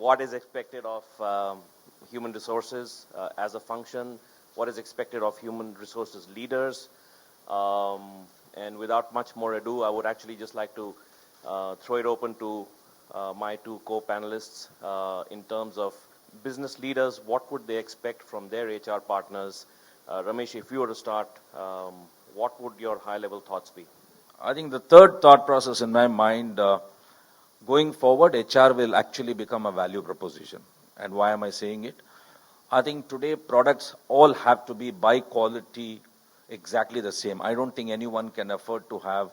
what is expected of human resources as a function, what is expected of human resources leaders. And without much more ado, I would actually just like to throw it open to my two co-panelists in terms of business leaders. What would they expect from their HR partners? Ramesh, if you were to start, what would your high-level thoughts be? I think the third thought process in my mind, going forward, HR will actually become a value proposition. And why am I saying it? I think today products all have to be by quality exactly the same. I don't think anyone can afford to have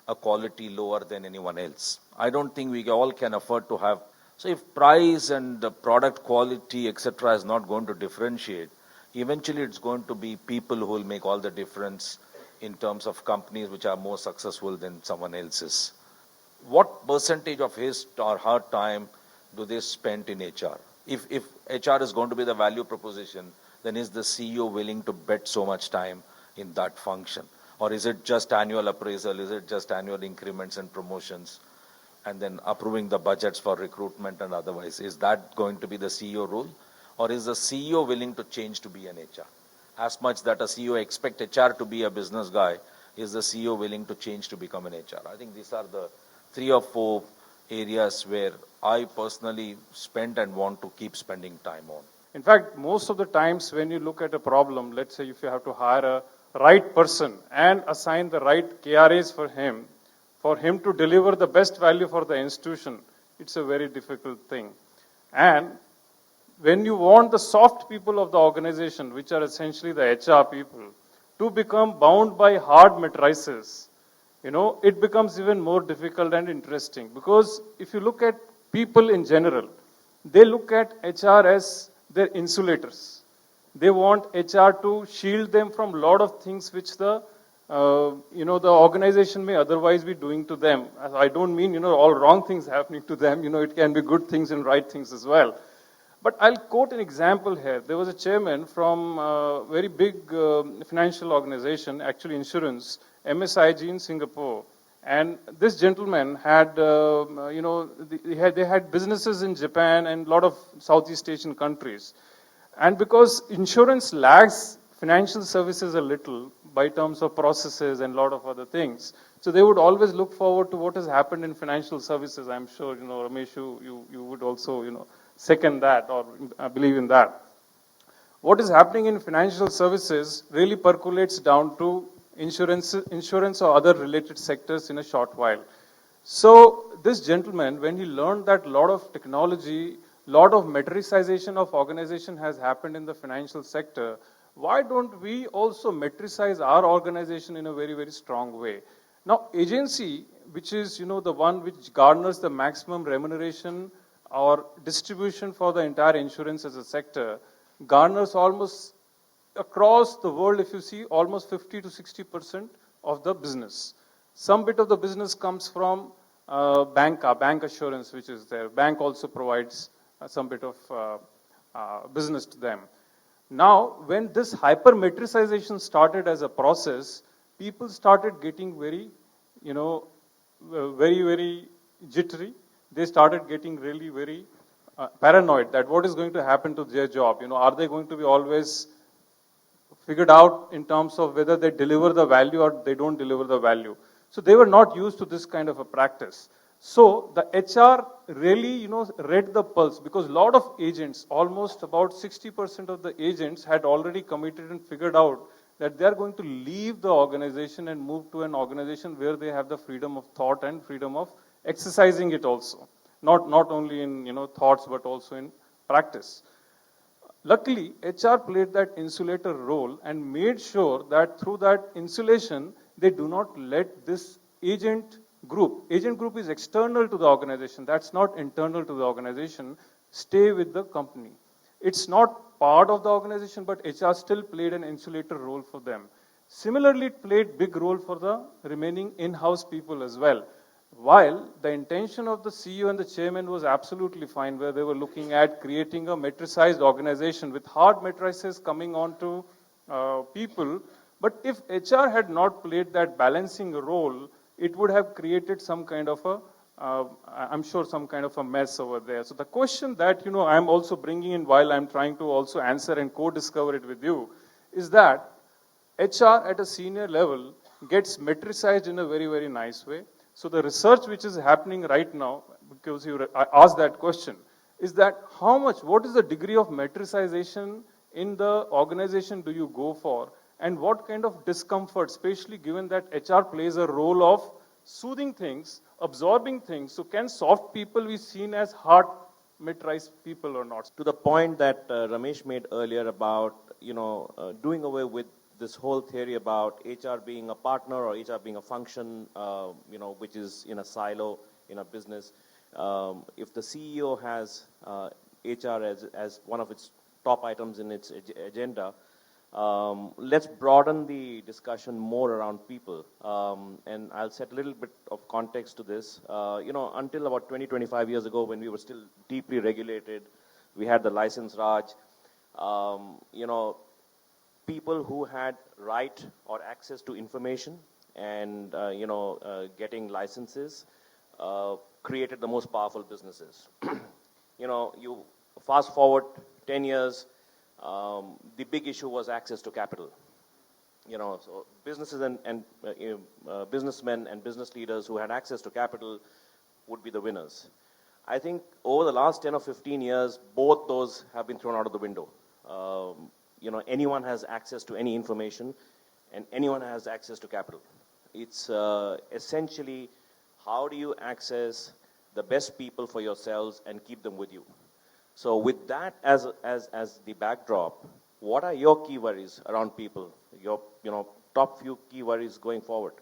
a quality lower than anyone else. I don't think we all can afford to have. So if price and the product quality, etc., is not going to differentiate, eventually it's going to be people who will make all the difference in terms of companies which are more successful than someone else's. What percentage of his or her time do they spend in HR? If HR is going to be the value proposition, then is the CEO willing to bet so much time in that function? Or is it just annual appraisal? Is it just annual increments and promotions? And then approving the budgets for recruitment and otherwise. Is that going to be the CEO role? Or is the CEO willing to change to be an HR? As much that a CEO expects HR to be a business guy, is the CEO willing to change to become an HR? I think these are the 3 or 4 areas where I personally spend and want to keep spending time on. In fact, most of the times when you look at a problem, let's say if you have to hire a right person and assign the right KRAs for him to deliver the best value for the institution, it's a very difficult thing. And when you want the soft people of the organization, which are essentially the HR people, to become bound by hard matrices, it becomes even more difficult and interesting. Because if you look at people in general, they look at HR as their insulators. They want HR to shield them from a lot of things which the organization may otherwise be doing to them. I don't mean, all wrong things happening to them. It can be good things and right things as well. But I'll quote an example here. There was a chairman from a very big financial organization, actually insurance, MSIG in Singapore. And this gentleman had, they had businesses in Japan and a lot of Southeast Asian countries. And because insurance lags financial services a little by terms of processes and a lot of other things, so they would always look forward to what has happened in financial services. I'm sure, Ramesh, you would also, second that or believe in that. What is happening in financial services really percolates down to insurance or other related sectors in a short while. So this gentleman, when he learned that a lot of technology, a lot of metricization of organization has happened in the financial sector, why don't we also metricize our organization in a very, very strong way? Now, agency, which is, the one which garners the maximum remuneration or distribution for the entire insurance as a sector, garners almost across the world, if you see, almost 50 to 60% of the business. Some bit of the business comes from bank assurance, which is there. Bank also provides some bit of business to them. Now, when this hypermetricization started as a process, people started getting very, very, very jittery. They started getting really very paranoid that what is going to happen to their job. Are they going to be always figured out in terms of whether they deliver the value or they don't deliver the value? So they were not used to this kind of a practice. So the HR really, read the pulse, because a lot of agents, almost about 60% of the agents had already committed and figured out that they are going to leave the organization and move to an organization where they have the freedom of thought and freedom of exercising it also. Not only in, thoughts, but also in practice. Luckily, HR played that insulator role and made sure that through that insulation, they do not let this agent group is external to the organization, that's not internal to the organization, stay with the company. It's not part of the organization, but HR still played an insulator role for them. Similarly, it played big role for the remaining in-house people as well. While the intention of the CEO and the chairman was absolutely fine, where they were looking at creating a metricized organization with hard matrices coming on to people, but if HR had not played that balancing role, it would have created some kind of I'm sure some kind of a mess over there. So the question that, I'm also bringing in while I'm trying to also answer and co-discover it with you is that HR at a senior level gets metricized in a very, very nice way. So the research which is happening right now, because I asked that question, is that what is the degree of metricization in the organization do you go for? And what kind of discomfort, especially given that HR plays a role of soothing things, absorbing things. So can soft people be seen as hard metrized people or not? To the point that Ramesh made earlier about, doing away with this whole theory about HR being a partner or HR being a function, which is in a silo in a business. If the CEO has HR as one of its top items in its agenda, let's broaden the discussion more around people. And I'll set a little bit of context to this. Until about 25 years ago, when we were still deeply regulated, we had the license Raj. People who had right or access to information and, getting licenses created the most powerful businesses. You fast forward 10 years, the big issue was access to capital. So businesses and businessmen and business leaders who had access to capital would be the winners. I think over the last 10 or 15 years, both those have been thrown out of the window. Anyone has access to any information and anyone has access to capital. It's essentially, how do you access the best people for yourselves and keep them with you? So with that as the backdrop, what are your key worries around people? Your top few key worries going forward?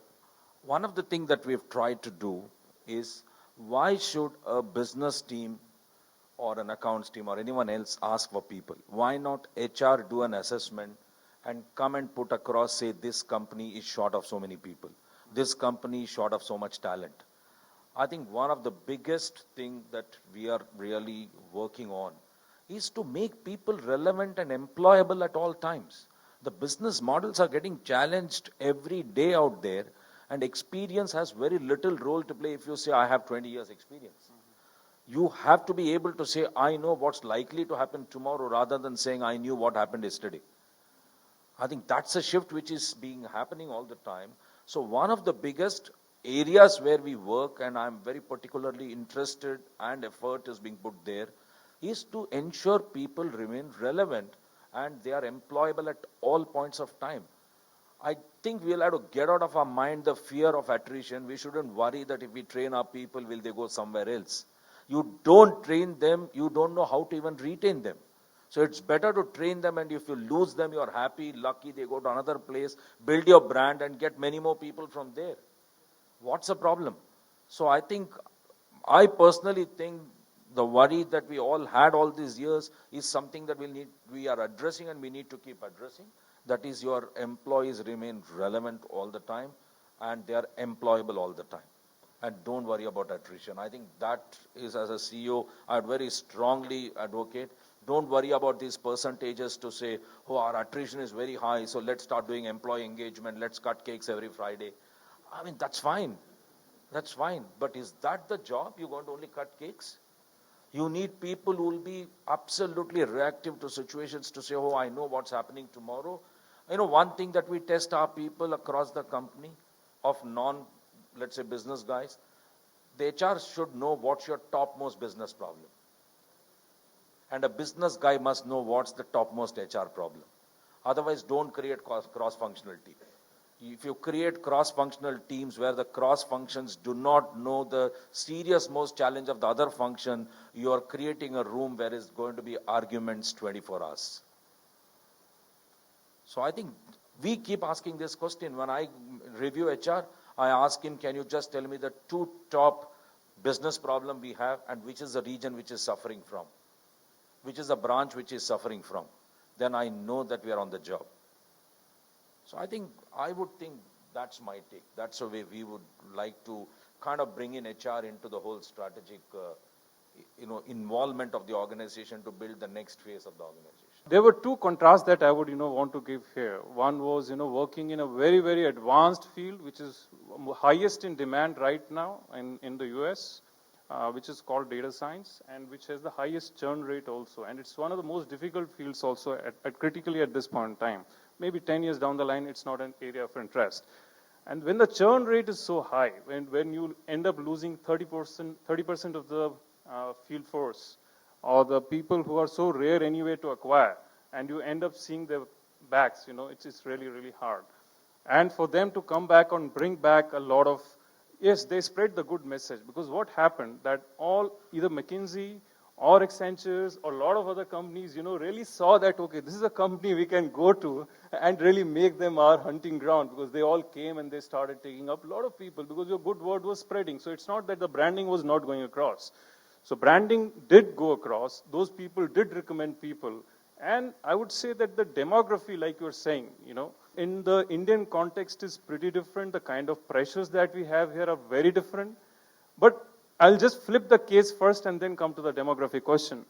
One of the things that we've tried to do is, why should a business team or an accounts team or anyone else ask for people? Why not HR do an assessment and come and put across, say, this company is short of so many people, this company is short of so much talent. I think one of the biggest thing that we are really working on is to make people relevant and employable at all times. The business models are getting challenged every day out there, and experience has very little role to play if you say, I have 20 years experience. You have to be able to say, I know what's likely to happen tomorrow, rather than saying, I knew what happened yesterday. I think that's a shift which is happening all the time. So one of the biggest areas where we work, and I'm very particularly interested and effort is being put there, is to ensure people remain relevant and they are employable at all points of time. I think we'll have to get out of our mind the fear of attrition. We shouldn't worry that if we train our people, will they go somewhere else? You don't train them, you don't know how to even retain them. So it's better to train them, and if you lose them, you're happy, lucky, they go to another place, build your brand and get many more people from there. What's the problem? So I personally think the worry that we all had all these years is something that we are addressing, and we need to keep addressing. That is, your employees remain relevant all the time and they are employable all the time. And don't worry about attrition. I think that is, as a CEO, I'd very strongly advocate. Don't worry about these percentages to say, oh, our attrition is very high, so let's start doing employee engagement, let's cut cakes every Friday. I mean, that's fine. That's fine. But is that the job? You're going to only cut cakes? You need people who will be absolutely reactive to situations to say, oh, I know what's happening tomorrow. One thing that we test our people across the company of let's say, business guys, the HR should know what's your topmost business problem. And a business guy must know what's the topmost HR problem. Otherwise, don't create cross-functional team. If you create cross-functional teams where the cross-functions do not know the serious most challenge of the other function, you are creating a room where it's going to be arguments 24 hours. So I think we keep asking this question. When I review HR, I ask him, can you just tell me the 2 top business problem we have, and which is the region which is suffering from? Which is the branch which is suffering from? Then I know that we are on the job. So I would think that's my take. That's the way we would like to kind of bring in HR into the whole strategic, involvement of the organization to build the next phase of the organization. There were 2 contrasts that I would, want to give here. One was, working in a very, very advanced field, which is highest in demand right now in the US. which is called data science, and which has the highest churn rate also. And it's one of the most difficult fields also critically at this point in time. Maybe 10 years down the line, it's not an area of interest. And when the churn rate is so high, when you end up losing 30% of the field force, or the people who are so rare anyway to acquire, and you end up seeing their backs, it's really, really hard. And for them to come back and bring back a lot of, yes, they spread the good message, because what happened, that either McKinsey or Accenture or a lot of other companies, really saw that, okay, this is a company we can go to and really make them our hunting ground, because they all came and they started taking up a lot of people, because your good word was spreading. So it's not that the branding was not going across. So branding did go across. Those people did recommend people. And I would say that the demography, like you're saying, in the Indian context is pretty different. The kind of pressures that we have here are very different. But I'll just flip the case first and then come to the demographic question.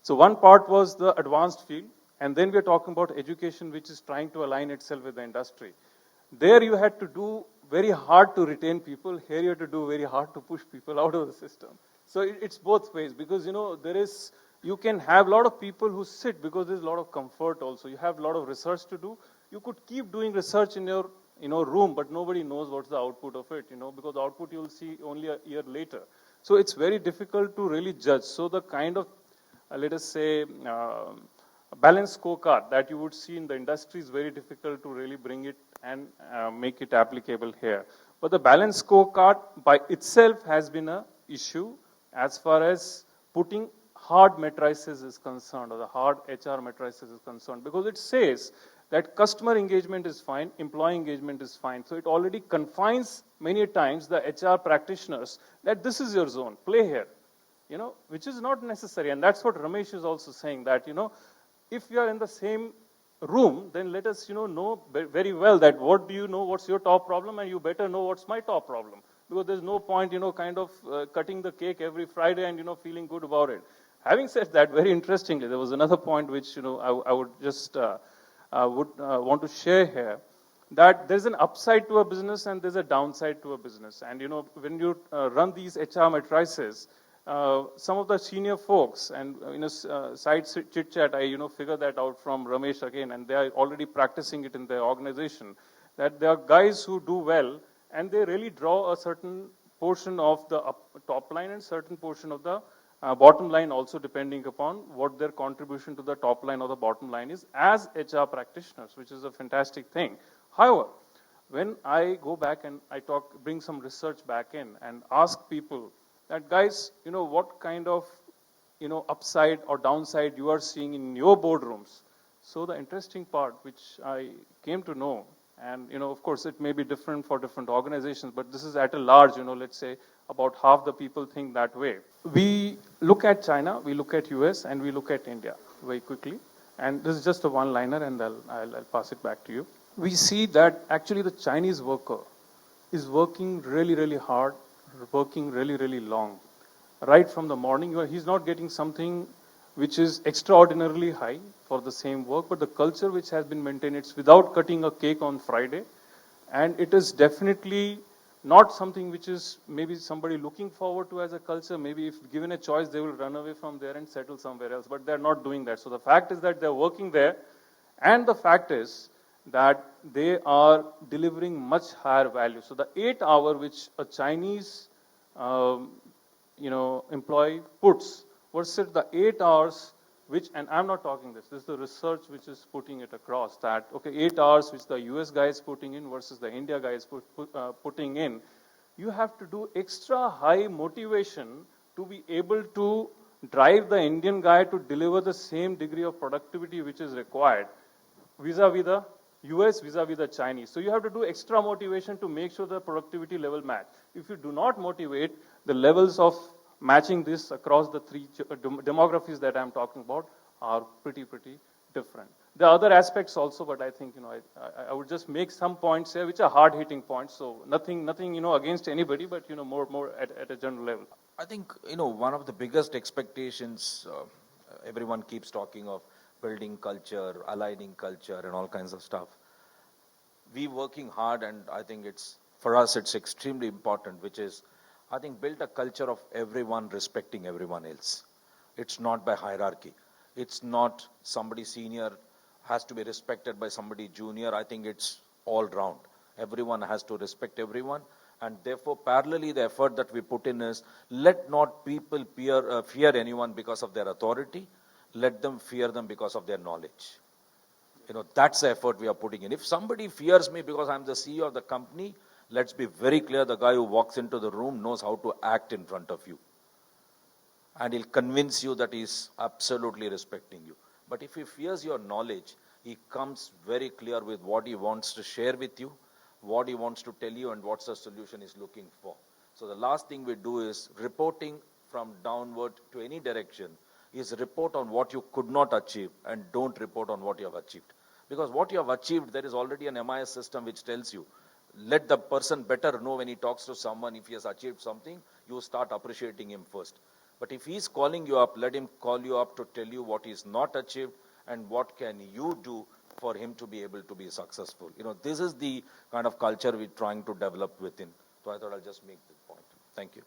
So one part was the advanced field, and then we're talking about education, which is trying to align itself with the industry. There you had to do very hard to retain people. Here you have to do very hard to push people out of the system. So it's both ways, because, you can have a lot of people who sit because there's a lot of comfort also. You have a lot of research to do. You could keep doing research in your room, but nobody knows what's the output of it, because the output you'll see only a year later. So it's very difficult to really judge. So the kind of, let us say, balanced scorecard that you would see in the industry is very difficult to really bring it and make it applicable here. But the balanced scorecard by itself has been an issue as far as putting hard matrices is concerned, or the hard HR matrices is concerned, because it says that customer engagement is fine, employee engagement is fine. So it already confines many times the HR practitioners that this is your zone, play here, which is not necessary. And that's what Ramesh is also saying, that, if you are in the same room, then let us, know very well that what do you know, what's your top problem, and you better know what's my top problem. Because there's no point, kind of cutting the cake every Friday and, feeling good about it. Having said that, very interestingly, there was another point which, I would just want to share here, that there's an upside to a business and there's a downside to a business. And, when you run these HR matrices, some of the senior folks, and in a side chit chat, I, figure that out from Ramesh again, and they are already practicing it in their organization, that there are guys who do well, and they really draw a certain portion of the top line and certain portion of the bottom line also, depending upon what their contribution to the top line or the bottom line is as HR practitioners, which is a fantastic thing. However, when I go back and I bring some research back in and ask people that, guys, what kind of, upside or downside you are seeing in your boardrooms. So the interesting part, which I came to know, and, of course, it may be different for different organizations, but this is at a large, let's say about half the people think that way. We look at China, we look at US, and we look at India very quickly. And this is just a one-liner, and I'll pass it back to you. We see that actually the Chinese worker is working really, really hard, working really, really long. Right from the morning, he's not getting something which is extraordinarily high for the same work, but the culture which has been maintained, it's without cutting a cake on Friday. And it is definitely not something which is maybe somebody looking forward to as a culture. Maybe if given a choice, they will run away from there and settle somewhere else, but they're not doing that. So the fact is that they're working there, and the fact is that they are delivering much higher value. So the 8-hour which a Chinese employee puts versus the 8 hours which, and I'm not talking this is the research which is putting it across, that, okay, 8 hours which the US guy is putting in versus the India guy is putting in, you have to do extra high motivation to be able to drive the Indian guy to deliver the same degree of productivity which is required vis-a-vis the US, vis-a-vis the Chinese. So you have to do extra motivation to make sure the productivity level match. If you do not motivate, the levels of matching this across the three demographies that I'm talking about are pretty different. There are other aspects also, but I think, I would just make some points here which are hard-hitting points. So nothing, against anybody, but, more at a general level. I think, one of the biggest expectations, everyone keeps talking of building culture, aligning culture, and all kinds of stuff. We working hard, and I think for us, it's extremely important, which is, I think build a culture of everyone respecting everyone else. It's not by hierarchy. It's not somebody senior has to be respected by somebody junior. I think it's all round. Everyone has to respect everyone. And therefore, parallelly, the effort that we put in is let not people fear anyone because of their authority. Let them fear them because of their knowledge. That's the effort we are putting in. If somebody fears me because I'm the CEO of the company, let's be very clear, the guy who walks into the room knows how to act in front of you. And he'll convince you that he's absolutely respecting you. But if he fears your knowledge, he comes very clear with what he wants to share with you, what he wants to tell you, and what's the solution he's looking for. So the last thing we do is reporting from downward to any direction is report on what you could not achieve and don't report on what you have achieved. Because what you have achieved, there is already an MIS system which tells you, let the person better know when he talks to someone, if he has achieved something, you start appreciating him first. But if he's calling you up, let him call you up to tell you what is not achieved and what can you do for him to be able to be successful. This is the kind of culture we're trying to develop within. So I thought I'll just make the point. Thank you.